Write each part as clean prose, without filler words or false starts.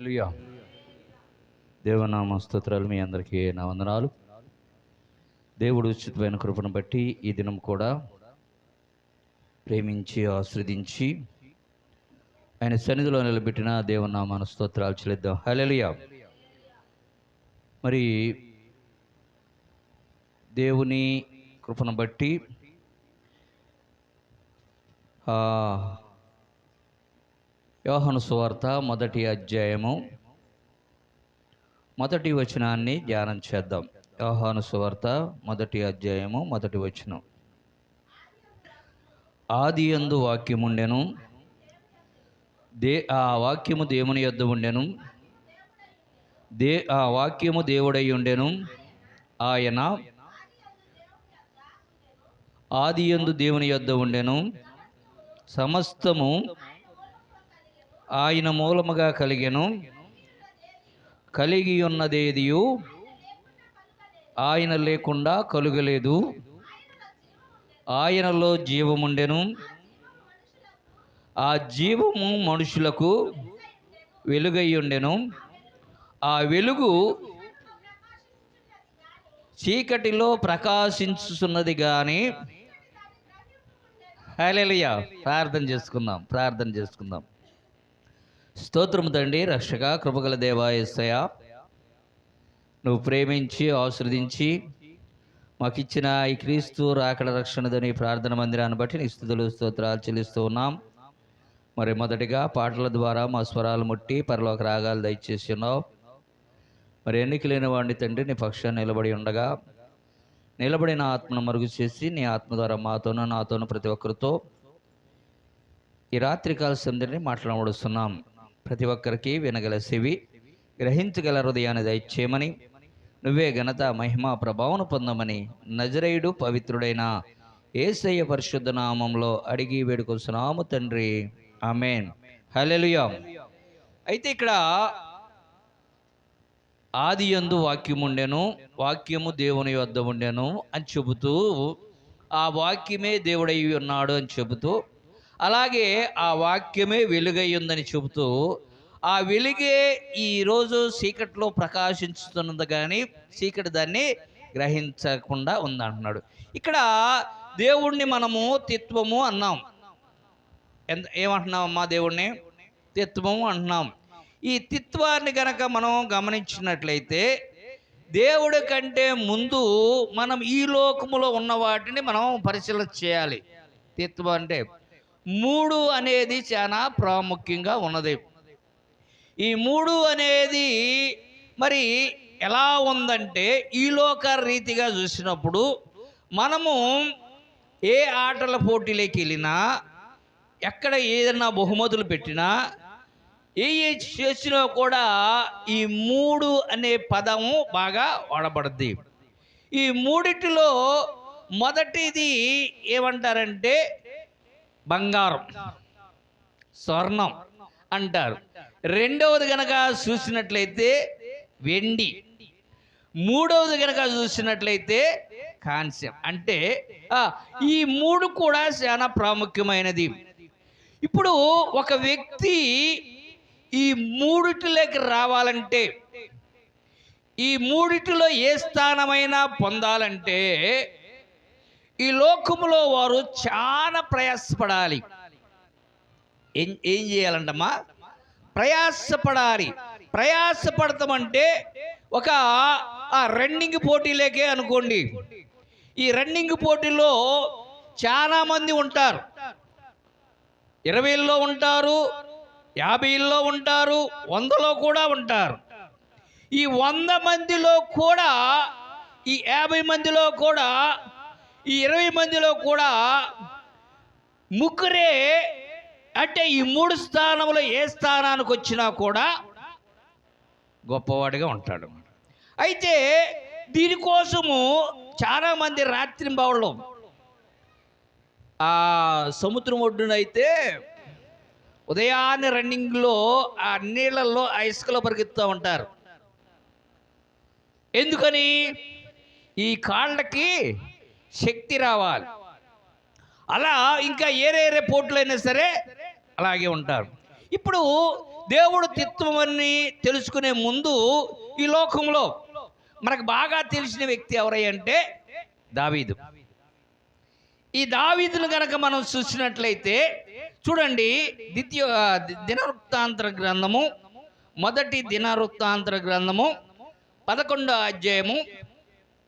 హల్లెలూయా. దేవనామ స్తోత్రాలు. మీ అందరికీ నా వందనాలు. దేవుడు ఉచితమైన కృపను బట్టి ఈ దినం కూడా ప్రేమించి ఆస్వాదించి ఆయన సన్నిధిలో నిలబెట్టిన దేవనామాన స్తోత్రాలు చెల్లిద్దాం. హల్లెలూయా. మరి దేవుని కృపను బట్టి యోహాను సువార్త మొదటి అధ్యాయము మొదటి వచనాన్ని ధ్యానం చేద్దాం. యోహాను సువార్త మొదటి అధ్యాయము మొదటి వచనం. ఆది యందు వాక్యముండెను, ఆ వాక్యము దేవుని యొద్ద ఉండెను, ఆ వాక్యము దేవుడై ఉండెను. ఆయన ఆది యందు దేవుని యొద్ద ఉండెను. సమస్తము ఆయన మూలముగా కలిగెను. కలిగి ఉన్నదేదియు ఆయన లేకుండా కలుగలేదు. ఆయనలో జీవముండెను. ఆ జీవము మనుషులకు వెలుగై ఉండెను. ఆ వెలుగు చీకటిలో ప్రకాశించుచున్నది కానీ. హల్లెలూయా. ప్రార్థన చేసుకుందాం. స్తోత్రము తండ్రి, రక్షక, కృపగల దేవా యేసయ్యా, నువ్వు ప్రేమించి ఆశీర్వదించి మాకిచ్చిన ఈ క్రీస్తు రాకడ రక్షణదని ప్రార్థన మందిరాన్ని బట్టి నీ స్తుతులు స్తోత్రాలు చెల్లిస్తూ ఉన్నాం. మరి మొదటిగా పాటల ద్వారా మా స్వరాలు ముట్టి పరలోక రాగాలు దయచేసి ఉన్నావు. మరి ఎన్నిక లేని వాడిని తండ్రి నీ పక్షాన్ని నిలబడి ఉండగా నిలబడిన ఆత్మను మరుగు చేసి నీ ఆత్మ ద్వారా మాతోనూ నాతోనూ ప్రతి ఒక్కరితో ఈ రాత్రికాల సందడిని మాట్లాడవడుస్తున్నాం. ప్రతి ఒక్కరికి వినగల చెవి, గ్రహించగల హృదయాన్ని దయచేయమని, నువ్వే ఘనత మహిమ ప్రభావం పొందమని నజరేయుడు పవిత్రుడైన యేసయ్య పరిశుద్ధ నామంలో అడిగి వేడుకొస్తున్నాము తండ్రి, ఆమేన్. హల్లెలూయా. అయితే ఇక్కడ ఆది యందు వాక్యముండెను, వాక్యము దేవుని వద్ద ఉండెను అని చెబుతూ, ఆ వాక్యమే దేవుడై ఉన్నాడు అని చెబుతూ, అలాగే ఆ వాక్యమే వెలుగై ఉందని చెబుతూ, ఆ వెలుగే ఈరోజు చీకటిలో ప్రకాశించుతున్నది కానీ చీకటి దాన్ని గ్రహించకుండా ఉందంటున్నాడు. ఇక్కడ దేవుణ్ణి మనము తిత్వము అన్నాం. ఏమంటున్నామమ్మా? దేవుణ్ణి తిత్వము అంటున్నాం. ఈ తిత్వాన్ని గనక మనం గమనించినట్లయితే, దేవుడి కంటే ముందు మనం ఈ లోకములో ఉన్న వాటిని మనం పరిశీలన చేయాలి. తిత్వం అంటే 3 అనేది చాలా ప్రాముఖ్యంగా ఉన్నది. ఈ 3 అనేది మరి ఎలా ఉందంటే, ఈ లోక రీతిగా చూసినప్పుడు మనము ఏ ఆటల పోటీలోకి వెళ్ళినా, ఎక్కడ ఏదైనా బహుమతులు పెట్టినా, ఏ చేసినా కూడా ఈ 3 అనే పదము బాగా వాడబడుద్ది. ఈ మూడిటిలో మొదటిది ఏమంటారంటే బంగారం, స్వర్ణం అంటారు. రెండవది గనక చూసినట్లయితే వెండి, మూడవది గనక చూసినట్లయితే కాంస్యం. అంటే ఈ 3 కూడా చాలా ప్రాముఖ్యమైనది. ఇప్పుడు ఒక వ్యక్తి ఈ మూడిటిలోకి రావాలంటే, ఈ మూడిటిలో ఏ స్థానమైనా పొందాలంటే, ఈ లోకములో వారు చాలా ప్రయాసపడాలి. ఏం చేయాలంటమ్మా? ప్రయాసపడాలి. ప్రయాసపడతామంటే ఒక రన్నింగ్ పోటీలేకే అనుకోండి. ఈ రన్నింగ్ పోటీలో చాలామంది ఉంటారు. 20లో ఉంటారు, 50లో ఉంటారు, 100లో కూడా ఉంటారు. ఈ 100 మందిలో కూడా, ఈ 50 మందిలో కూడా, ఈ 20 మందిలో కూడా ముగ్గురే, అంటే ఈ 3 స్థానంలో ఏ స్థానానికి వచ్చినా కూడా గొప్పవాడిగా ఉంటాడు. అయితే దీనికోసము చాలామంది రాత్రింబవళ్ళు ఆ సముద్రం ఒడ్డునైతే ఉదయాన్నే రన్నింగ్లో ఆ నీళ్ళల్లో ఆ ఇసుకలో పరిగెత్తుతూ ఉంటారు. ఎందుకని? ఈ కాళ్ళకి శక్తి రావాలి. అలా ఇంకా ఏరే పోట్లైనా సరే అలాగే ఉంటారు. ఇప్పుడు దేవుడు తిత్వమని తెలుసుకునే ముందు ఈ లోకంలో మనకు బాగా తెలిసిన వ్యక్తి ఎవరంటే దావీదు. ఈ దావీదును కనుక మనం చూసినట్లయితే చూడండి, దినవృత్తాంతర గ్రంథము, మొదటి దినవృత్తాంతర గ్రంథము 11వ అధ్యాయము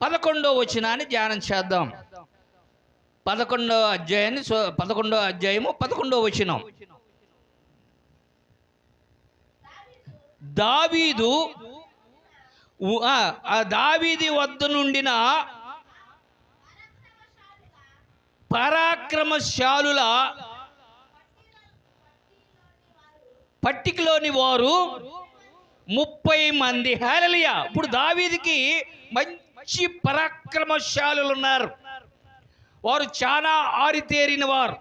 11వ వచనాన్ని ధ్యానం చేద్దాం. 11వ అధ్యాయము 11వ వచనం. దావీదు వద్ద నుండిన పరాక్రమశాలుల పట్టికలోని వారు 30 మంది. హల్లెలూయా. ఇప్పుడు దావీదుకి మంచి పరాక్రమశాలులు ఉన్నారు. వారు చాలా ఆరితేరిన వారు,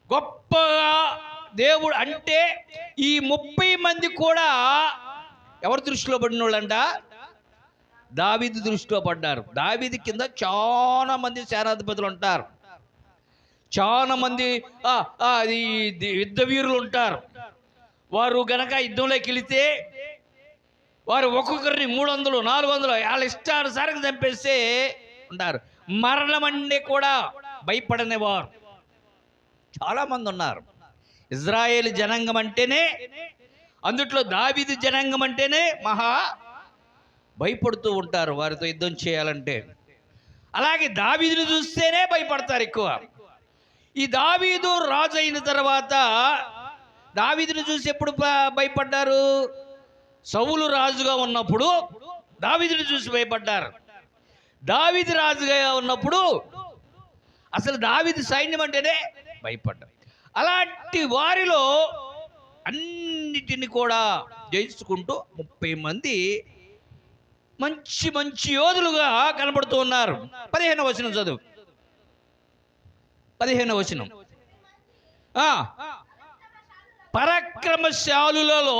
గొప్పగా దేవుడు అంటే ఈ 30 మంది కూడా ఎవరి దృష్టిలో పడిన వాళ్ళంట? దావీదు దృష్టిలో పడ్డారు. దావీదు కింద చాలా మంది సేనాధిపతులు ఉంటారు, చాలా మంది యుద్ధ వీరులు ఉంటారు. వారు గనక యుద్ధంలోకి వెళితే వారు ఒక్కొక్కరిని 300 400 వాళ్ళ ఇష్టానుసారంగా చంపేస్తే ఉంటారు. మరణం అంటే కూడా భయపడని వారు చాలా మంది ఉన్నారు. ఇజ్రాయేల్ జనాంగం అంటేనే, అందుట్లో దావీదు జనాంగం అంటేనే మహా భయపడుతూ ఉంటారు వారితో యుద్ధం చేయాలంటే. అలాగే దావీదుని చూస్తేనే భయపడతారు ఎక్కువ. ఈ దావీదు రాజు అయిన తర్వాత దావీదుని చూసి ఎప్పుడు భయపడ్డారు? సౌలు రాజుగా ఉన్నప్పుడు దావీదుని చూసి భయపడ్డారు. దావీదు రాజుగా ఉన్నప్పుడు అసలు దావీదు సైన్యం అంటేనే భయపడ్డారు. అలాంటి వారిలో అన్నిటిని కూడా జయించుకుంటూ 30 మంది మంచి మంచి యోధులుగా కనబడుతూ ఉన్నారు. 15వ వచనం చదువు. 15వ వచనం. పరాక్రమశాలులలో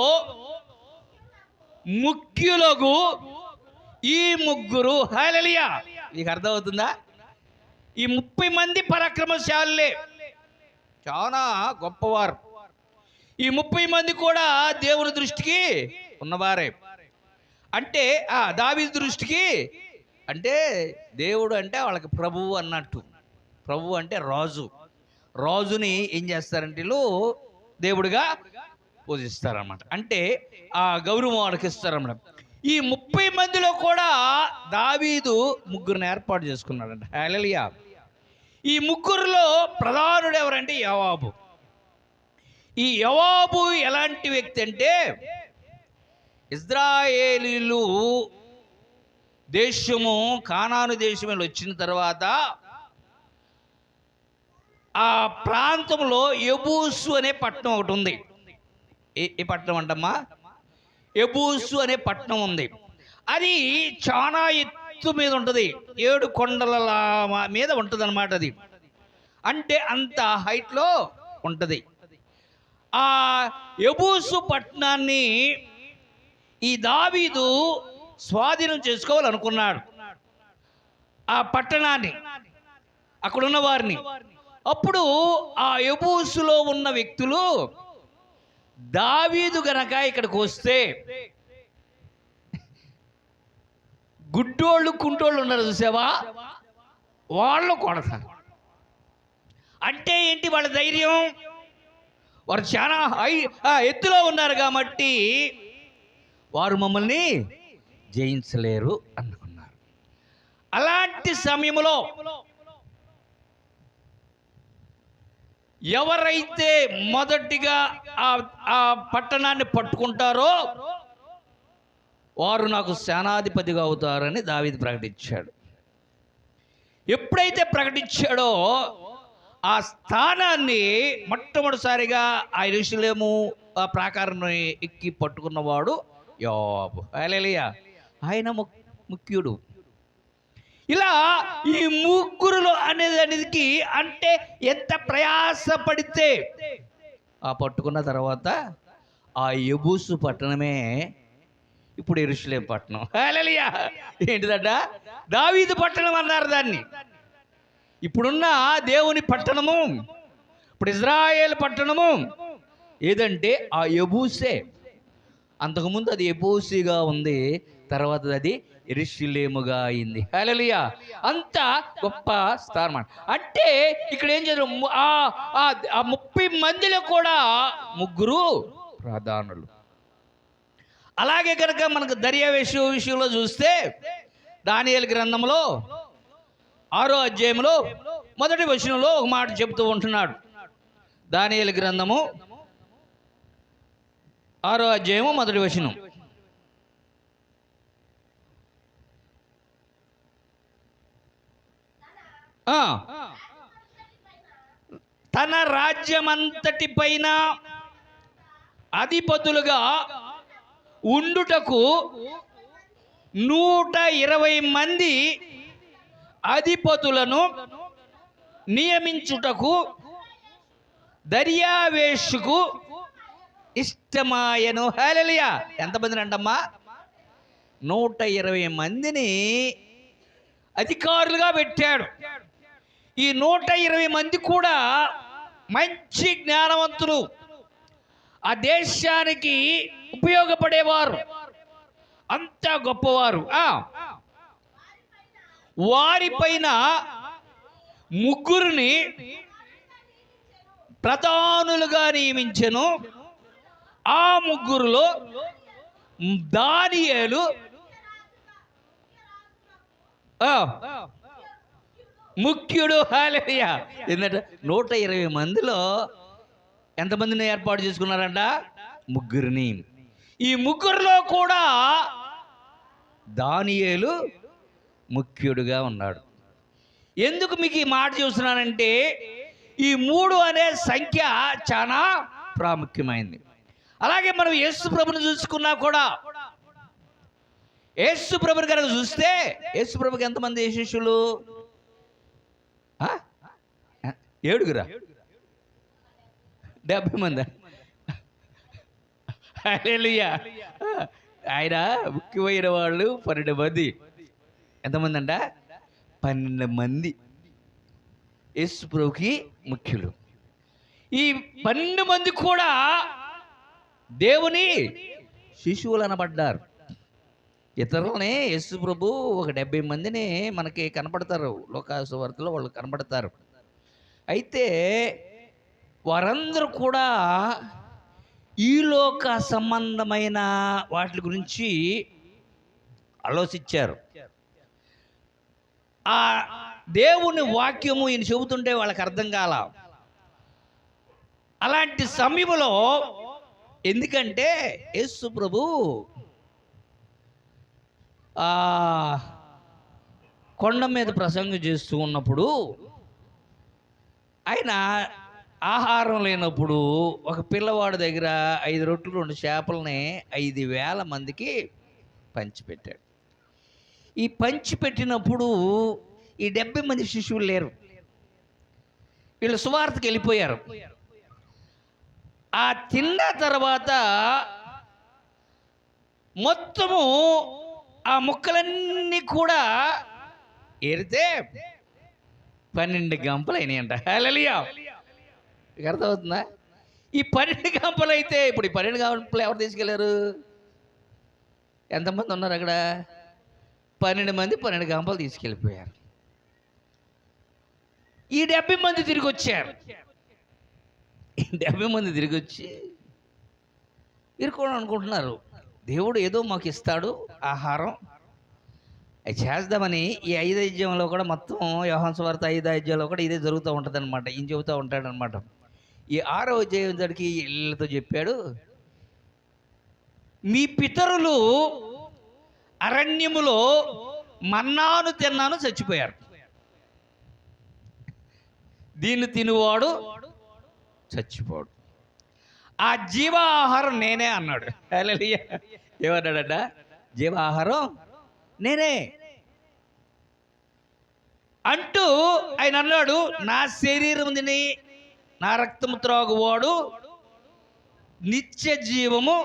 ముఖ్యులకు ఈ ముగ్గురు. హల్లెలూయా. మీకు అర్థమవుతుందా? ఈ 30 మంది పరాక్రమశాలులే, చాలా గొప్పవారు. ఈ 30 మంది కూడా దేవుని దృష్టికి ఉన్నవారే. అంటే దావీదు దృష్టికి అంటే దేవుడు అంటే వాళ్ళకి ప్రభువు అన్నట్టు. ప్రభువు అంటే రాజు. రాజుని ఏం చేస్తారంటే వీళ్ళు దేవుడిగా పూజిస్తారన్నమాట. అంటే ఆ గౌరవం వాళ్ళకి ఇస్తారన్నమాట. ఈ 30 మందిలో కూడా దావీదు ముగ్గురిని ఏర్పాటు చేసుకున్నాడంట. హల్లెలూయా. ఈ ముగ్గురులో ప్రధానుడు ఎవరంటే యోవాబు. ఈ యోవాబు ఎలాంటి వ్యక్తి అంటే, ఇజ్రాయేలీలు దేశము కానాను దేశంలో వచ్చిన తర్వాత ఆ ప్రాంతంలో యెబూసు అనే పట్టణం ఒకటి ఉంది. ఏ పట్టణం అంటమ్మా? యెబూసు అనే పట్టణం ఉంది. అది చాలా ఎత్తు మీద ఉంటుంది, 7 కొండల మీద ఉంటుంది అన్నమాట. అది అంటే అంత హైట్లో ఉంటుంది. ఆ యెబూసు పట్టణాన్ని ఈ దావీదు స్వాధీనం చేసుకోవాలనుకున్నాడు. ఆ పట్టణాన్ని, అక్కడున్న వారిని. అప్పుడు ఆ యెబూసులో ఉన్న వ్యక్తులు దావీదు గనక ఇక్కడికి వస్తే, గుడ్డోళ్ళు కుంటోళ్ళు ఉన్నారు చూసావా, వాళ్ళు కొడతారు. అంటే ఏంటి వాళ్ళ ధైర్యం? వారు చాలా ఎత్తులో ఉన్నారు కాబట్టి వారు మమ్మల్ని జయించలేరు అనుకున్నారు. అలాంటి సమయంలో ఎవరైతే మొదటిగా ఆ పట్టణాన్ని పట్టుకుంటారో వారు నాకు సేనాధిపతిగా అవుతారని దావీదు ప్రకటించాడు. ఎప్పుడైతే ప్రకటించాడో ఆ స్థానాన్ని మొట్టమొదటిసారిగా ఆ యెరూషలేము ఆ ప్రాకారాన్ని ఎక్కి పట్టుకున్నవాడు యోవాబు. హల్లెలూయా. ఆయన ముఖ్యుడు. ఇలా ఈ ముగ్గురులో అనేది అంటే ఎంత ప్రయాసపడితే ఆ పట్టుకున్న తర్వాత ఆ యెబూసు పట్టణమే ఇప్పుడు యెరూషలేము పట్టణం. హల్లెలూయా. ఏంటిదట? దావీదు పట్టణం అన్నారు దాన్ని. ఇప్పుడున్న దేవుని పట్టణము, ఇప్పుడు ఇజ్రాయేల్ పట్టణము ఏదంటే ఆ యెబూసే. అంతకుముందు అది యెబూసిగా ఉంది, తర్వాత అది యెరూషలేముగా అయింది. హల్లెలూయా. అంత గొప్ప స్థానం. అంటే ఇక్కడ ఏం చేద్దాం, ఆ 30 మందిలో కూడా ముగ్గురు ప్రధానులు. అలాగే కనుక మనకు దర్యావేషు విషయంలో చూస్తే దానియేలు గ్రంథంలో 6వ అధ్యాయంలో 1వ వచనంలో ఒక మాట చెబుతూ ఉంటున్నాడు. దానియేలు గ్రంథము 6వ అధ్యాయము 1వ వచనం. తన రాజ్యమంతటి పైన అధిపతులుగా ఉండుటకు 120 మంది అధిపతులను నియమించుటకు దర్యావేషుకు ఇష్టమాయను. హల్లెలూయా. ఎంతమందిని అంటమ్మా? 120 మందిని అధికారులుగా పెట్టాడు. ఈ 120 మంది కూడా మంచి జ్ఞానవంతులు, ఆ దేశానికి ఉపయోగపడేవారు, అంత గొప్పవారు. వారిపైన ముగ్గురిని ప్రధానులుగా నియమించెను. ఆ ముగ్గురులో దానియేలు ముఖ్యుడు. హల్లెలూయా. ఎందుకంటే 120 మందిలో ఎంతమందిని ఏర్పాటు చేసుకున్నారంట? ముగ్గురిని. ఈ ముగ్గురులో కూడా దానియేలు ముఖ్యుడుగా ఉన్నాడు. ఎందుకు మీకు ఈ మాట చూస్తున్నానంటే, ఈ 3 అనే సంఖ్య చాలా ప్రాముఖ్యమైనది. అలాగే మనం యేసు ప్రభుని చూసుకున్నా కూడా, యేసు ప్రభుని కనుక చూస్తే, యేసు ప్రభుకి ఎంతమంది శిష్యులు? 7గురా? 70 మంది. హల్లెలూయా. ఆయన ముఖ్యమైన వాళ్ళు 12 మంది. ఎంతమంది అంట? 12 మంది యేసు ప్రభుకి ముఖ్యులు. ఈ 12 మంది కూడా దేవుని శిశువులు అనబడ్డారు. ఇతరులనే యేసు ప్రభు ఒక 70 మందిని మనకి కనపడతారు, లోకాసు వార్తలో వాళ్ళు కనపడతారు. అయితే వారందరూ కూడా ఈ లోక సంబంధమైన వాటి గురించి ఆలోచించారు. ఆ దేవుని వాక్యము ఈయన చెబుతుంటే వాళ్ళకి అర్థం కాల. అలాంటి సమయంలో, ఎందుకంటే యేసు ప్రభు కొండ మీద ప్రసంగం చేస్తూ ఉన్నప్పుడు, ఆయన ఆహారం లేనప్పుడు ఒక పిల్లవాడి దగ్గర 5 రొట్టెలు 2 చేపలని 5,000 మందికి పంచిపెట్టాడు. ఈ పంచిపెట్టినప్పుడు ఈ 70 మంది శిశువులు లేరు, వీళ్ళు సువార్తకి వెళ్ళిపోయారు. ఆ తిన్న తర్వాత మొత్తము ఆ ముక్కలన్నీ కూడా ఏరితే 12 గంపలు అయినాయంట. హల్లెలూయా. అర్థమవుతుందా? ఈ 12 గంపలు అయితే, ఇప్పుడు ఈ 12 గంపలు ఎవరు తీసుకెళ్లారు? ఎంతమంది ఉన్నారు అక్కడ? 12 మంది 12 గంపలు తీసుకెళ్ళిపోయారు. ఈ 70 మంది తిరిగి వచ్చారు. 70 మంది తిరిగి వచ్చి ఇరుకోవడం అనుకుంటున్నారు, దేవుడు ఏదో మాకు ఇస్తాడు ఆహారం, అది చేద్దామని. ఈ 5 అధ్యాయంలో కూడా, మొత్తం యోహాను సువార్త 5 అధ్యాయంలో కూడా ఇదే జరుగుతూ ఉంటుంది అనమాట. ఈయన చెబుతూ ఉంటాడనమాట. ఈ 6వ అధ్యాయం దగ్గరికి వీళ్ళతో చెప్పాడు, మీ పితరులు అరణ్యములో మన్నాను తిన్నాను చచ్చిపోయారు, దీన్ని తినువాడు చచ్చిపోడు, ఆ జీవాహారం నేనే అన్నాడు. హల్లెలూయా. ఏమన్నాడట? జీవాహారం నేనే అంటూ ఆయన అన్నాడు, నా శరీరం తిని నా రక్తము త్రాగువాడు నిత్య జీవము,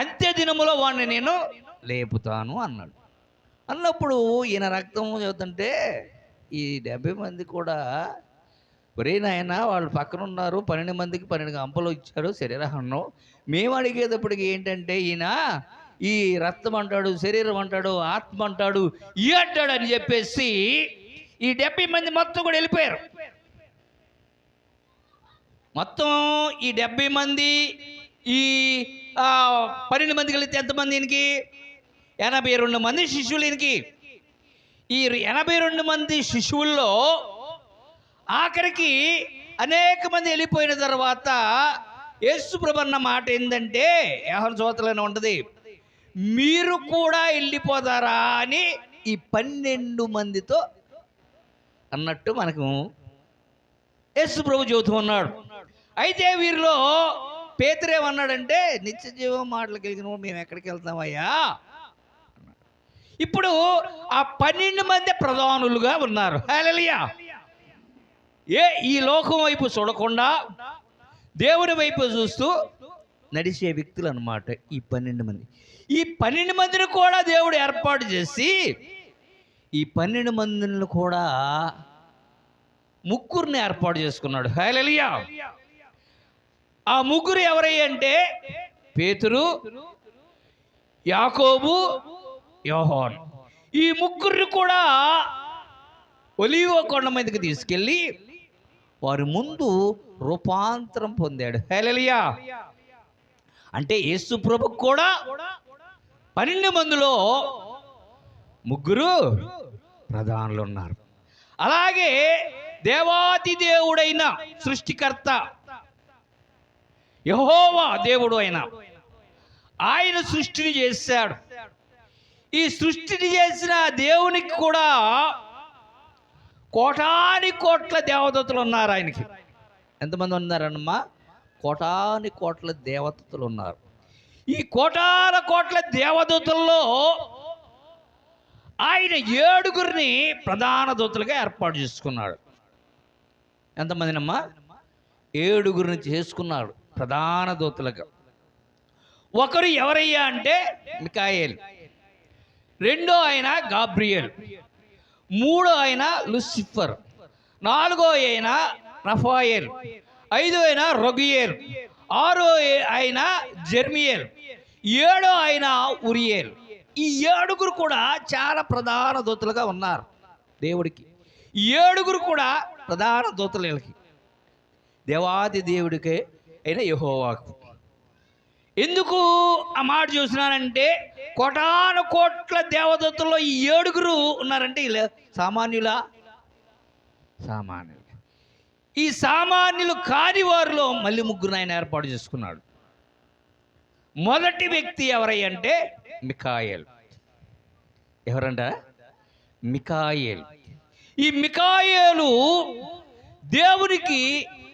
అంత్య దినములో వాడిని నేను లేపుతాను అన్నాడు. అన్నప్పుడు ఈయన రక్తం చదువుతుంటే ఈ 70 మంది కూడా ఒరే నాయన వాళ్ళు పక్కన ఉన్నారు, 12 మందికి 12 గంపలు ఇచ్చారు శరీరాన్నం. మేము అడిగేటప్పటికి ఏంటంటే ఈయన ఈ రక్తం అంటాడు, శరీరం అంటాడు, ఆత్మ అంటాడు, ఈ అంటాడు అని చెప్పేసి ఈ 70 మంది మొత్తం కూడా వెళ్ళిపోయారు. మొత్తం ఈ 70 మంది ఈ 12 మంది కలిగితే ఎంతమంది? ఈయనకి 82 మంది శిష్యులు. ఈయనకి ఈ 82 మంది శిశువుల్లో ఆఖరికి అనేక మంది వెళ్ళిపోయిన తర్వాత యేసుప్రభు అన్న మాట ఏంటంటే, యోహాను సువార్తలోనే ఉంటుంది, మీరు కూడా వెళ్ళిపోతారా అని ఈ 12 మందితో అన్నట్టు మనకు యేసుప్రభు చెబుతూ ఉన్నాడు. అయితే వీరిలో పేతురేమన్నాడంటే, నిత్య జీవం మాటలకు కలిగిన మేము ఎక్కడికి వెళ్తామయ్యా. ఇప్పుడు ఆ 12 మంది ప్రధానులుగా ఉన్నారు. హల్లెలూయా. ఈ లోకం వైపు చూడకుండా దేవుని వైపు చూస్తూ నడిచే వ్యక్తులు అన్నమాట ఈ 12 మంది. ఈ 12 మందిని కూడా దేవుడు ఏర్పాటు చేసి ఈ 12 మందిని కూడా ముగ్గురిని ఏర్పాటు చేసుకున్నాడు. హల్లెలూయా. ఆ ముగ్గురు ఎవరయ్య అంటే పేతురు, యాకోబు, యోహాను. ఈ ముగ్గురిని కూడా ఒలీవ కొండ మీదకి తీసుకెళ్ళి వారి ముందు రూపాంతరం పొందాడు. హల్లెలూయా. అంటే యేసు ప్రభుకు కూడా 12 మందిలో ముగ్గురు ప్రధానులు ఉన్నారు. అలాగే దేవాది దేవుడైన సృష్టికర్త యెహోవా దేవుడు అయిన ఆయన సృష్టిని చేశాడు. ఈ సృష్టిని చేసిన దేవునికి కూడా కోటాని కోట్ల దేవదూతలు ఉన్నారు. ఆయనకి ఎంతమంది ఉన్నారన్నమ్మా? కోటాని కోట్ల దేవదూతలు ఉన్నారు. ఈ కోటాన కోట్ల దేవదూతల్లో ఆయన 7గురిని ప్రధాన దూతలుగా ఏర్పాటు చేసుకున్నాడు. ఎంతమందినమ్మా? 7గురిని చేసుకున్నాడు ప్రధాన దూతలుగా. ఒకరు ఎవరయ్యా అంటే మికాయేల్, రెండో ఆయన గాబ్రియల్, మూడో ఆయన లూసిఫర్, నాలుగో ఆయన రఫాయేల్, ఐదో ఆయన రొగియేల్, ఆరో ఆయన జెర్మియేల్, ఏడో ఆయన ఉరియేల్. ఈ 7గురు కూడా చాలా ప్రధాన దూతలుగా ఉన్నారు దేవుడికి. 7గురు కూడా ప్రధాన దూతలు వీళ్ళకి, దేవాది దేవుడికే అయిన యెహోవాకు. ఎందుకు ఆ మాట చూసినానంటే, కోటాను కోట్ల దేవదూతల్లో ఈ 7గురు ఉన్నారంటే వీళ్ళు సామాన్యులా? సామాన్యులు. ఈ సామాన్యులు కాని వారిలో మళ్ళీ ముగ్గురు ఆయన ఏర్పాటు చేసుకున్నాడు. మొదటి వ్యక్తి ఎవరయ్యంటే మికాయేల్. ఎవరంట? మికాయేల్. ఈ మికాయేలు దేవునికి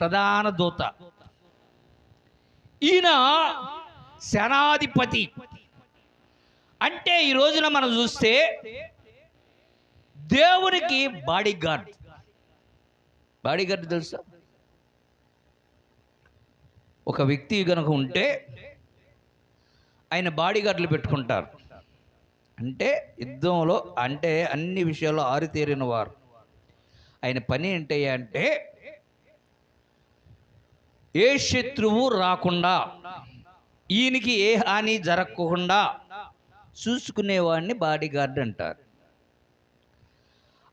ప్రధాన దూత. ఈయన సేనాధిపతి. అంటే ఈ రోజున మనం చూస్తే దేవునికి బాడీగార్డ్. బాడీగార్డ్ తెలుసా? ఒక వ్యక్తి కనుక ఉంటే ఆయన బాడీగార్డులు పెట్టుకుంటారు. అంటే యుద్ధంలో అంటే అన్ని విషయాల్లో ఆరితేరిన వారు. ఆయన పని ఏంటంటే ఏ శత్రువు రాకుండా, ఈయనకి ఏ హాని జరగకుండా చూసుకునేవాడిని బాడీగార్డ్ అంటారు.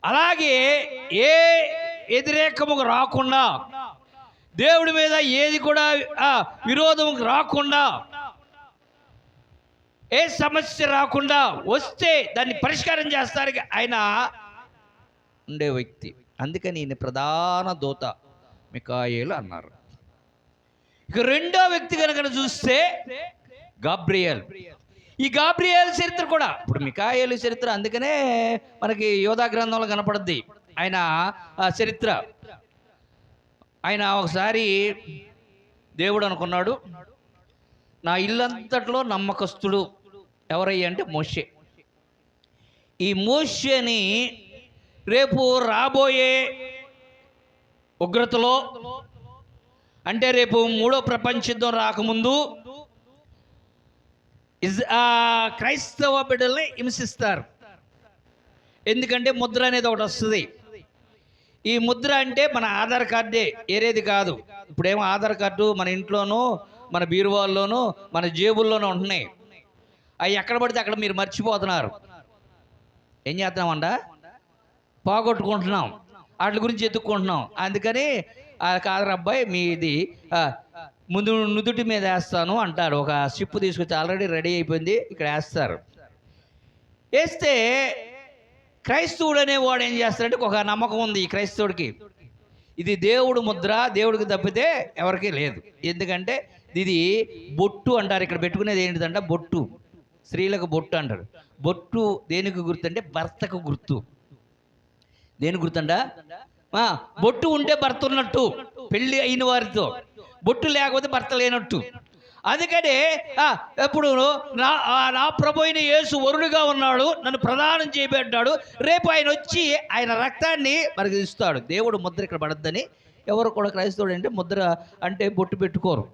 అలాగే ఏ వ్యతిరేకము రాకుండా, దేవుడి మీద ఏది కూడా విరోధం రాకుండా, ఏ సమస్య రాకుండా వస్తే దాన్ని పరిష్కారం చేస్తారు ఆయన ఉండే వ్యక్తి. అందుకని ఈయన ప్రధాన దూత మికాయేలు అన్నారు. ఇక రెండో వ్యక్తి కనుక చూస్తే గాబ్రియల్. ఈ గాబ్రియల్ చరిత్ర కూడా ఇప్పుడు మికాయేలు చరిత్ర అందుకనే మనకి యోధా గ్రంథంలో కనపడుద్ది ఆయన చరిత్ర. ఆయన ఒకసారి దేవుడు అనుకున్నాడు, నా ఇల్లంతట్లో నమ్మకస్తుడు ఎవరయ్యా అంటే మోషే. ఈ మోషేని రేపు రాబోయే ఉగ్రతలో, అంటే రేపు 3వ ప్రపంచ యుద్ధం రాకముందు క్రైస్తవ బిడ్డల్ని హింసిస్తారు. ఎందుకంటే ముద్ర అనేది ఒకటి వస్తుంది. ఈ ముద్ర అంటే మన ఆధార్ కార్డే, ఏరేది కాదు. ఇప్పుడేమో ఆధార్ కార్డు మన ఇంట్లోనూ, మన బీరువాల్లోనూ, మన జేబుల్లోనూ ఉంటున్నాయి. అవి ఎక్కడ పడితే అక్కడ మీరు మర్చిపోతున్నారు. ఏం చేస్తున్నామంట? పోగొట్టుకుంటున్నాం, వాటి గురించి ఎత్తుక్కుంటున్నాం. అందుకని కాదరు అబ్బాయి మీది ముందు నుదుటి మీద వేస్తాను అంటారు. ఒక షిప్ తీసుకొచ్చి ఆల్రెడీ రెడీ అయిపోయింది, ఇక్కడ వేస్తారు. వేస్తే క్రైస్తవుడు అనేవాడు ఏం చేస్తాడంటే, ఒక నమ్మకం ఉంది ఈ క్రైస్తవుడికి, ఇది దేవుడు ముద్ర, దేవుడికి తప్పితే ఎవరికీ లేదు. ఎందుకంటే ఇది బొట్టు అంటారు. ఇక్కడ పెట్టుకునేది ఏంటిదంట? బొట్టు. స్త్రీలకు బొట్టు అంటారు. బొట్టు దేనికి గుర్తు అంటే భర్తకు గుర్తు. దేనికి గుర్తంట? బొట్టు ఉంటే భర్త ఉన్నట్టు పెళ్ళి అయిన వారితో, బొట్టు లేకపోతే భర్త లేనట్టు. అందుకనే ఎప్పుడు నా ప్రభు అయిన యేసు వరుడుగా ఉన్నాడు, నన్ను ప్రదానం చేయబడ్డాడు, రేపు ఆయన వచ్చి ఆయన రక్తాన్ని మనకి ఇస్తాడు. దేవుడు ముద్ర ఇక్కడ పడద్దని ఎవరు కూడా క్రైస్తవుడు అంటే ముద్ర అంటే బొట్టు పెట్టుకోరు.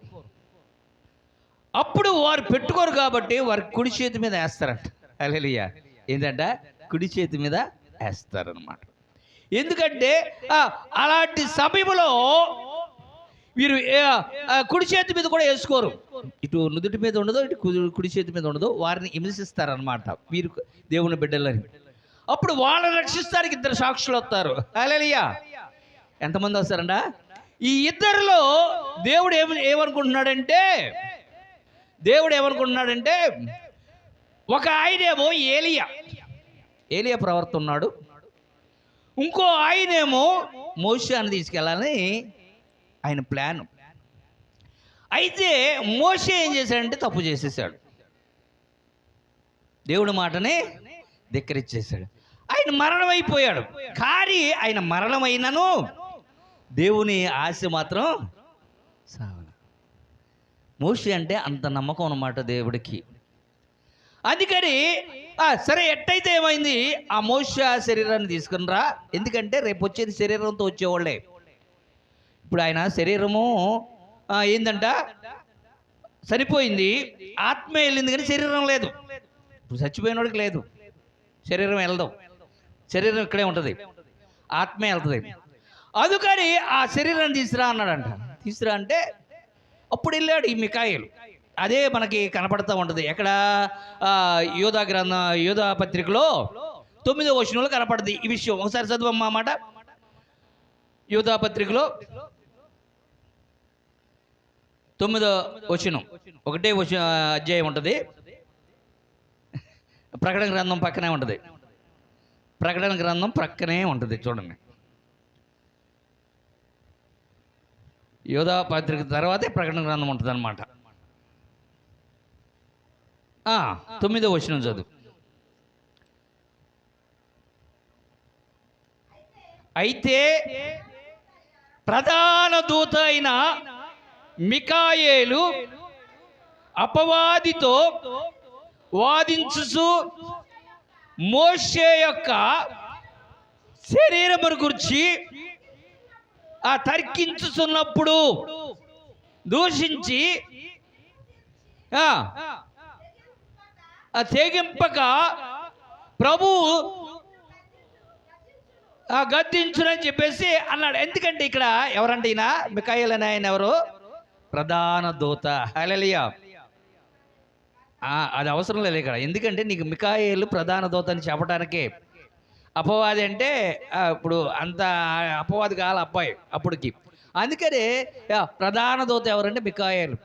అప్పుడు వారు పెట్టుకోరు కాబట్టి వారి కుడి చేతి మీద వేస్తారంట. హల్లెలూయా. ఏంటంట? కుడి చేతి మీద వేస్తారనమాట. ఎందుకంటే అలాంటి సమయంలో వీరు కుడి చేతి మీద కూడా వేసుకోరు. ఇటు నుదుటి మీద ఉండదు, ఇటు కుడి చేతి మీద ఉండదు. వారిని హింసిస్తారనమాట వీరు దేవుని బిడ్డలని. అప్పుడు వాళ్ళని రక్షిస్తానికి ఇద్దరు సాక్షులు వస్తారు. హల్లెలూయా. ఎంతమంది వస్తారంట? ఈ ఇద్దరిలో దేవుడు ఏమనుకుంటున్నాడంటే ఒక ఆయనేమో ఏలియా ప్రవర్త ఉన్నాడు, ఇంకో ఆయనేమో మోషేని తీసుకెళ్ళాలని ఆయన ప్లాన్. అయితే మోషే ఏం చేశాడంటే తప్పు చేసేసాడు, దేవుడి మాటనే ధిక్కరించేశాడు. ఆయన మరణమైపోయాడు. కానీ ఆయన మరణమైనను దేవుని ఆశ మాత్రం సావల. మోషే అంటే అంత నమ్మకం అన్నమాట దేవుడికి. అందుకని సరే, ఎట్టయితే ఏమైంది, ఆ మోషే శరీరాన్ని తీసుకుని రా, ఎందుకంటే రేపు వచ్చేది శరీరంతో వచ్చేవాళ్ళే. ఇప్పుడు ఆయన శరీరము ఏందంట? చనిపోయింది, ఆత్మ వెళ్ళింది కానీ శరీరం లేదు. ఇప్పుడు చచ్చిపోయినోడికి లేదు, శరీరం వెళ్దాం, శరీరం ఇక్కడే ఉంటుంది, ఆత్మే వెళ్తుంది. అందుకని ఆ శరీరాన్ని తీసుకురా అన్నాడంట. తీసుకురా అంటే అప్పుడు వెళ్ళాడు ఈ మికాయేలు. అదే మనకి కనపడుతూ ఉంటుంది. ఎక్కడ? యోధా పత్రికలో 9వ వచనంలో కనపడుతుంది ఈ విషయం. ఒకసారి చదువమ్మా మాట. యోధా పత్రికలో 9వ వచనం, ఒకటే అధ్యాయం ఉంటుంది. ప్రకటన గ్రంథం పక్కనే ఉంటుంది. ప్రకటన గ్రంథం ప్రక్కనే ఉంటుంది, చూడండి. యోధా పత్రిక తర్వాతే ప్రకటన గ్రంథం ఉంటుంది అనమాట. 9వ వచనం చదువు. అయితే ప్రధాన దూత అయిన మికాయేలు అపవాదితో వాదించుచు మోషే యొక్క శరీరమును గురించి తర్కించుతున్నప్పుడు దూషించి తెగింపక ప్రభు గద్దించునని చెప్పేసి అన్నాడు. ఎందుకంటే ఇక్కడ ఎవరంటే ఈయన మికాయేలు అని ఆయన ఎవరు? ప్రధాన దూత. హల్లెలూయా. అది అవసరం లేదు ఇక్కడ. ఎందుకంటే నీకు మికాయేలు ప్రధాన దూత అని చెప్పడానికే. అపవాది అంటే ఇప్పుడు అంత అపవాది కావాలి అబ్బాయి అప్పటికి. అందుకనే ప్రధాన దూత ఎవరంటే మికాయేలు.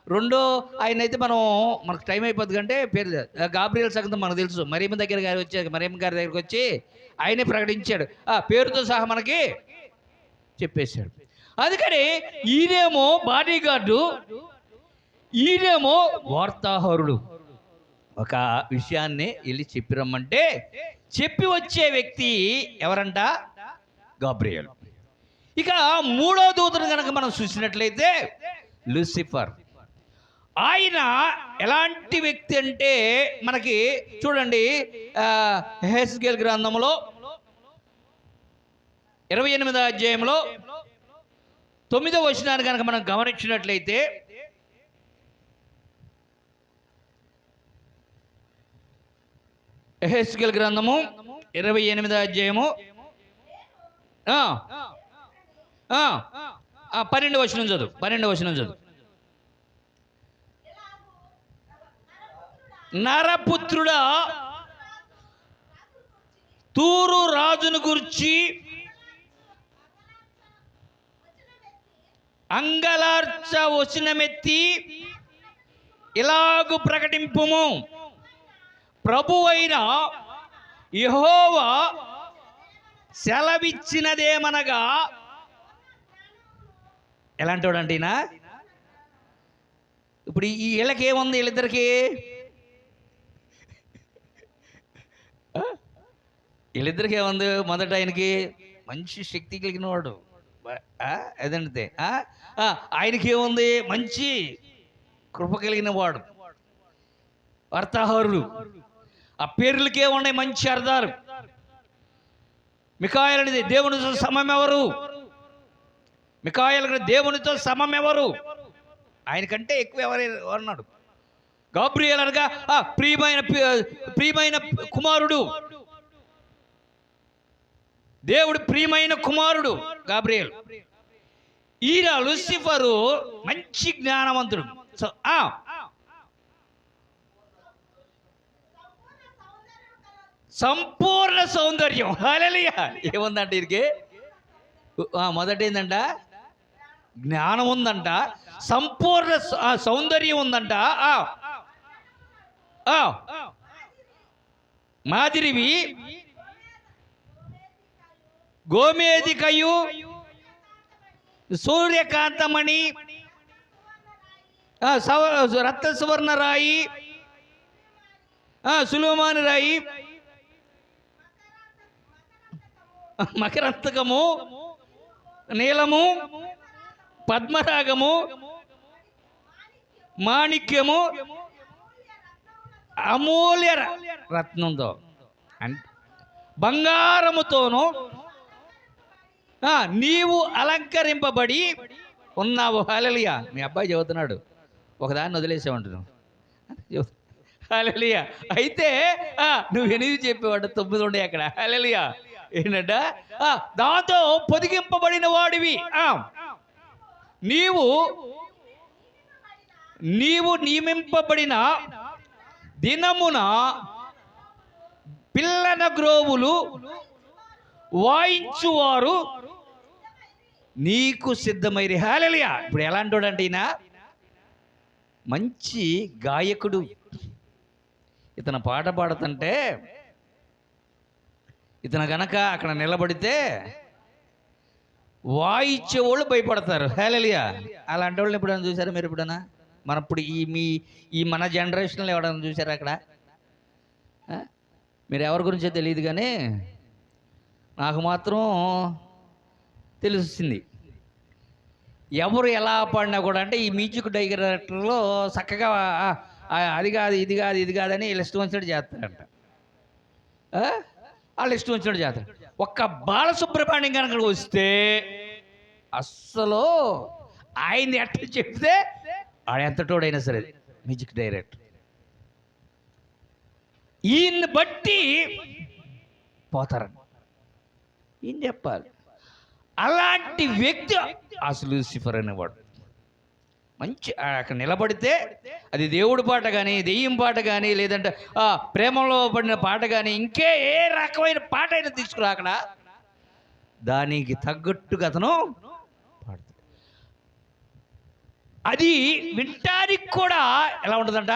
రెండో ఆయన అయితే మనకు టైం అయిపోద్ది కంటే పేరు గాబ్రియల్ సంగతి మనకు తెలుసు. మరియమ్మ దగ్గరికి వచ్చి ఆయనే ప్రకటించాడు, పేరుతో సహా మనకి చెప్పేశాడు. అందుకని ఈయనేమో బాడీ గార్డు, ఈయనేమో వార్తాహరుడు. ఒక విషయాన్ని వెళ్ళి చెప్పి రమ్మంటే చెప్పి వచ్చే వ్యక్తి ఎవరంట? గాబ్రియల్. ఇక మూడో దూతను కనుక మనం చూసినట్లయితే లూసిఫర్. ఆయన ఎలాంటి వ్యక్తి అంటే మనకి చూడండి, యెహెజ్కేలు గ్రంథంలో 28వ అధ్యాయంలో 9వ వచనాన్ని కనుక మనం గమనించినట్లయితే, యెహెజ్కేలు గ్రంథము 28వ అధ్యాయము 12వ వచనం చదువు, 12వ వచనం చదువు. నరపుత్రుడా, తూరు రాజును గురించి అంగలార్చ వచనమెత్తి ఇలాగు ప్రకటింపుము, ప్రభువైన యెహోవా సెలవిచ్చినదేమనగా. ఎలాంటి వాడంటే ఈయన? ఇప్పుడు ఈ వీళ్ళకి ఏముంది? వీళ్ళిద్దరికి ఏముంది? మొదట ఆయనకి మంచి శక్తి కలిగిన వాడు, అదంతే. ఆయనకి ఏముంది? మంచి కృప కలిగిన వాడు, వార్తాహరుడు. ఆ పేర్లకే ఉన్నాయి మంచి అర్థాలు. మికాయేలు అనేది దేవునితో సమం ఎవరు? మికాయేలు దేవునితో సమం ఎవరు? ఆయనకంటే ఎక్కువ ఎవరన్నాడు? గాబ్రియేల్ అనగా ప్రియమైన కుమారుడు, దేవుడు ప్రియమైన కుమారుడు గాబ్రియేల్. ఈయన లూసిఫరు మంచి జ్ఞానవంతుడు. సంపూర్ణ సౌందర్యం. హల్లెలూయా. ఏముందంట వీరికి? మొదట ఏందంట? జ్ఞానం ఉందంట, సంపూర్ణ సౌందర్యం ఉందంట. మాదిరివి గోమేధికయు సూర్యకాంతమణి రక్త సువర్ణ రాయి, సులోమాను రాయి, మకరంతకము, నీలము, పద్మరాగము, మాణిక్యము, అమూల్య రత్నంతో బంగారముతోను నీవు అలంకరింపబడి ఉన్నావు. హల్లెలూయా. మీ అబ్బాయి చెబుతున్నాడు, ఒకదాన్ని వదిలేసామంటున్నావు. హల్లెలూయా. అయితే నువ్వు 8 చెప్పేవాడు, 9 ఉండే అక్కడ. హల్లెలూయా. ఏంటంట? దాంతో పొదిగింపబడిన వాడివి. నీవు నియమింపబడిన దినమున పిల్లన గ్రోవులు వాయించువారు నీకు సిద్ధమైరి. హల్లెలూయా. ఇప్పుడు ఎలాంటి వాడంటే ఈయన? మంచి గాయకుడు. ఇతను పాట పాడుతుంటే ఇతను గనక అక్కడ నిలబడితే వాయిచ్చేవాళ్ళు భయపడతారు. హల్లెలూయా. అలాంటి వాళ్ళని ఎప్పుడైనా చూసారా మీరు? ఎప్పుడైనా ఇప్పుడు ఈ మన జనరేషన్లో ఎవడైనా చూసారా అక్కడ? మీరు ఎవరి గురించో తెలియదు, కానీ నాకు మాత్రం తెలిసింది. ఎవరు ఎలా పాడినా కూడా అంటే ఈ మ్యూజిక్ డైరెక్టర్లో చక్కగా అది కాదు, ఇది కాదు, ఇది కాదని వీళ్ళు ఇష్టం వచ్చినట్టు చేస్తారంట. వాళ్ళు ఇష్టం వచ్చినట్టు చేస్తారు. ఒక్క బాలసుబ్రహ్మణ్యం కనుక వస్తే అస్సలు ఆయన్ని ఎట్లా చెప్తే ఆడ ఎంతటోడైనా సరే మ్యూజిక్ డైరెక్టర్ ఈయన్ని బట్టి పోతారండి. ఏం చెప్పాలి? అలాంటి వ్యక్తి అసలు లూసిఫర్ అనేవాడు. మంచి అక్కడ నిలబడితే అది దేవుడి పాట కానీ, దెయ్యం పాట కానీ, లేదంటే ప్రేమలో పడిన పాట కానీ, ఇంకే ఏ రకమైన పాట అయినా తీసుకురా, అక్కడ దానికి తగ్గట్టుగా అతను పాడతాడు. అది వింటానికి కూడా ఎలా ఉంటుందంట?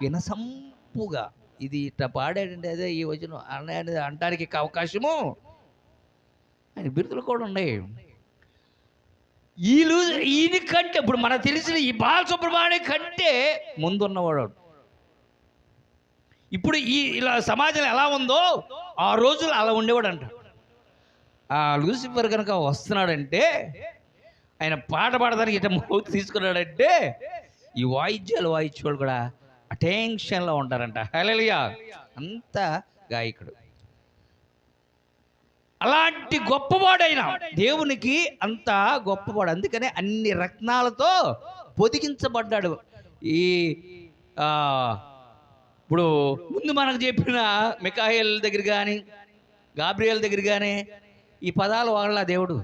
వినసంపుగా. ఇది ఇట్లా పాడాడంటే అదే ఈ వచనం అంటానికి అవకాశము ఆయన బిరుదులు కూడా ఉన్నాయి. ఈయన కంటే ఇప్పుడు మనకు తెలిసిన ఈ బాలసుబ్రహ్మణ్యం కంటే ముందున్నవాడు. ఇప్పుడు ఇలా సమాజంలో ఎలా ఉందో ఆ రోజులు అలా ఉండేవాడు అంట. ఆ లూసిఫర్ కనుక వస్తున్నాడంటే, ఆయన పాట పాడడానికి ఇట్లా మౌత్ తీసుకున్నాడంటే, ఈ వాయిద్యాలు వాయించేవాళ్ళు కూడా అటెన్షన్లో ఉంటారంట. హల్లెలూయా. అంత గాయకుడు. అలాంటి గొప్పవాడైన దేవునికి అంత గొప్పవాడు. అందుకనే అన్ని రత్నాలతో పొదిగించబడ్డాడు. ఇప్పుడు ముందు మనకు చెప్పిన మికాయేల్ దగ్గర కానీ, గాబ్రియేల్ దగ్గర కానీ, ఈ పదాలు వాడలా దేవుడు,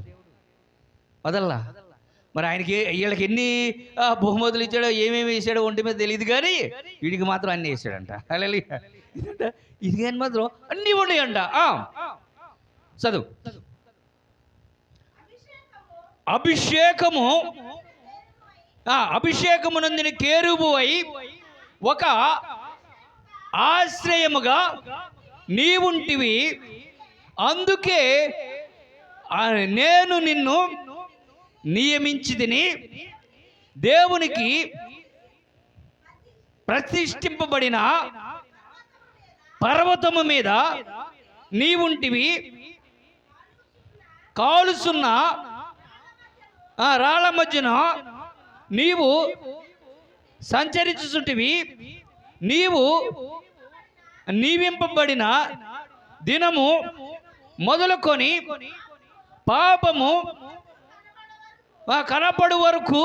వదల్లా. మరి ఆయనకి వీళ్ళకి ఎన్ని బహుమతులు ఇచ్చాడో, ఏమేమి వేసాడో ఒంటి మీద తెలియదు, కానీ వీడికి మాత్రం అన్నీ వేసాడంట. హల్లెలూయా. ఇది కానీ మాత్రం అన్నీ ఉన్నాయంట. చదువు. అభిషేకము నందిన కేరుబు అయి ఒక ఆశ్రయముగా నీవుంటివి, అందుకే నేను నిన్ను నియమించితిని. దేవునికి ప్రతిష్ఠింపబడిన పర్వతము మీద నీవుంటివి, కాలుసున్న రాళ్ళ మధ్యన నీవు సంచరించుచుంటివి. నీవు నియమింపబడిన దినము మొదలుకొని పాపము కనపడు వరకు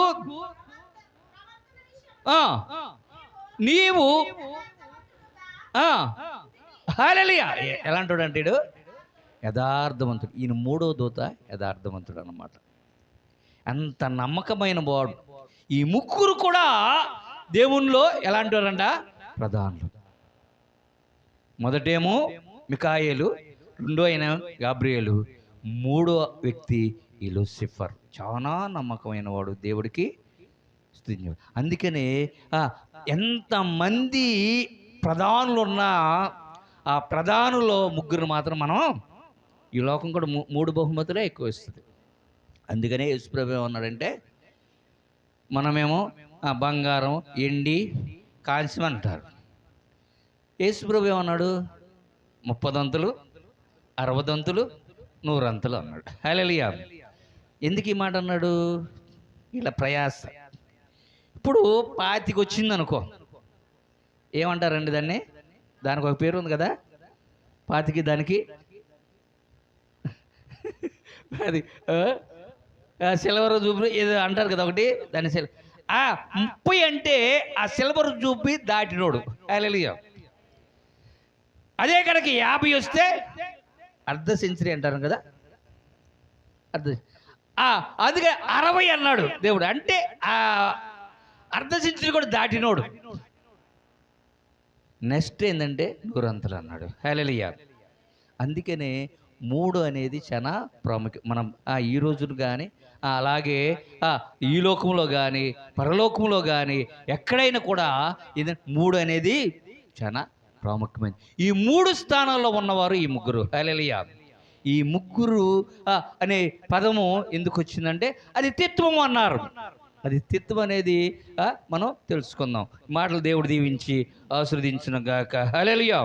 నీవు హల్లెలూయా. ఎలాంటి అంటాడు? యథార్థవంతుడు. ఈయన మూడో దూత యథార్థవంతుడు అన్నమాట. అంత నమ్మకమైన వాడు. ఈ ముగ్గురు కూడా దేవునిలో ఎలాంటి వారంట? ప్రధానులు. మొదటేమో మికాయేలు, రెండో అయిన గాబ్రియేలు, మూడో వ్యక్తి ఈ లూసిఫర్. చాలా నమ్మకమైన వాడు, దేవుడికి స్తుతించు. అందుకనే ఎంతమంది ప్రధానులు ఉన్నా ఆ ప్రధానులో ముగ్గురు మాత్రం మనం, ఈ లోకం కూడా 3 బహుమతులే ఎక్కువ ఇస్తుంది. అందుకనే యేసుప్రభు ఏమన్నాడంటే, మనమేమో బంగారం, ఎండి, కాల్స్యం అంటారు. యేసుప్రభు ఏమన్నాడు? 30 దంతులు, 60 దంతులు, 100 అంతులు అన్నాడు. హల్లెలూయా. ఎందుకు ఈ మాట అన్నాడు? ఇలా ప్రయాస. ఇప్పుడు 25 వచ్చింది అనుకో, ఏమంటారండి దాన్ని? దానికి ఒక పేరు ఉంది కదా, 25 దానికి. అది సిల్వర్ జూబిలీ ఏదో అంటారు కదా ఒకటి, దాన్ని 30 అంటే ఆ సిల్వర్ జూబిలీ దాటినోడు. హల్లెలూయా. అదే కనుక 50 వస్తే అర్ధ సెంచరీ అంటారు కదా, అందుకే 60 అన్నాడు దేవుడు. అంటే అర్ధ సెంచరీ కూడా దాటినోడు. నెక్స్ట్ ఏంటంటే 100 అంతులు అన్నాడు. హల్లెలూయా. అందుకనే 3 అనేది చాలా ప్రాముఖ్యం. మనం ఈ రోజును కానీ, అలాగే ఈ లోకంలో కానీ, పరలోకంలో కానీ, ఎక్కడైనా కూడా ఇది 3 అనేది చాలా ప్రాముఖ్యమైనది. ఈ 3 స్థానాల్లో ఉన్నవారు ఈ ముగ్గురు. హల్లెలూయా. ఈ ముగ్గురు అనే పదము ఎందుకు వచ్చిందంటే, అది తిత్వము అన్నారు. అది తిత్వం అనేది మనం తెలుసుకుందాం. మాటలు దేవుడు దీవించి ఆశీర్వదించును గాక. హల్లెలూయా.